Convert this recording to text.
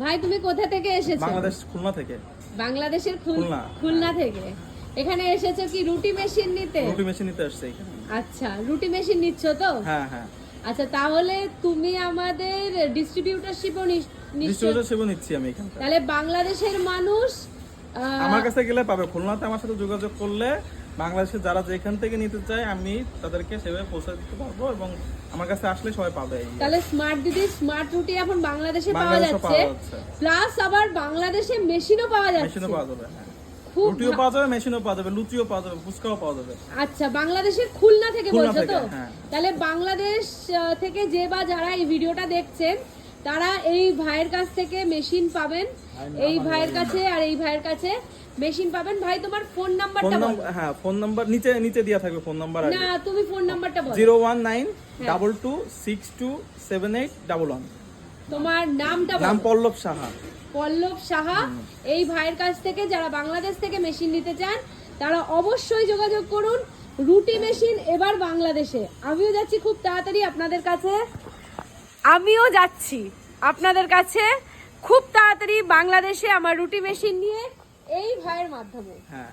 ভাই তুমি কোথা থেকে এসেছো? বাংলাদেশ, খুলনা থেকে। বাংলাদেশের খুলনা। খুলনা থেকে এখানে এসেছো কি রুটি মেশিন নিতে? রুটি মেশিন নিতে আসছে এখানে। আচ্ছা, রুটি মেশিন নিচ্ছ তো? হ্যাঁ হ্যাঁ। আচ্ছা, তাহলে তুমি আমাদের ডিস্ট্রিবিউটরশিপও ডিস্ট্রিবিউটরশিপও নিচ্ছি আমি এখানে। তাহলে বাংলাদেশের মানুষ আমার কাছে গেলে পাবে। খুলনাতে আমার সাথে যোগাযোগ করলে বাংলাদেশে যারা যেখান থেকে নিতে চায় আমি তাদেরকে সেভাবে পৌঁছে দিতে পারবো, এবং আমার কাছে আসলে সবাই পাবে। তাহলে স্মার্ট দিদি স্মার্ট রুটি এখন বাংলাদেশে পাওয়া যাচ্ছে, প্লাস আবার বাংলাদেশে মেশিনও পাওয়া যাচ্ছে। মেশিনও পাওয়া যাবে, হ্যাঁ। রুটিও পাওয়া যাবে, মেশিনও পাওয়া যাবে, লুচিও পাওয়া যাবে, ফুচকাও পাওয়া যাবে। আচ্ছা, বাংলাদেশের খুলনা থেকে বলছো তো? হ্যাঁ। তাহলে বাংলাদেশ থেকে যে বা যারা এই ভিডিওটা দেখছেন তারা এই ভাইয়ের কাছ থেকে মেশিন পাবেন, এই ভাইয়ের কাছে আর এই ভাইয়ের কাছে মেশিন পাবেন। ভাই তোমার ফোন নাম্বারটা বলো। হ্যাঁ, ফোন নাম্বার নিচে দেয়া থাকবে। ফোন নাম্বার না, তুমি ফোন নাম্বারটা বলো। 01922627811। তোমার নামটা বলো। নাম পল্লব সাহা। পল্লব সাহা। এই ভাইয়ের কাছ থেকে যারা বাংলাদেশ থেকে মেশিন নিতে চান তারা অবশ্যই যোগাযোগ করুন। রুটি মেশিন এবার বাংলাদেশে। আমিও যাচ্ছি খুব তাড়াতাড়ি আপনাদের কাছে, খুব তাড়াতাড়ি বাংলাদেশে আমার রুটি মেশিন নিয়ে এই ভাইয়ের মাধ্যমে। হ্যাঁ।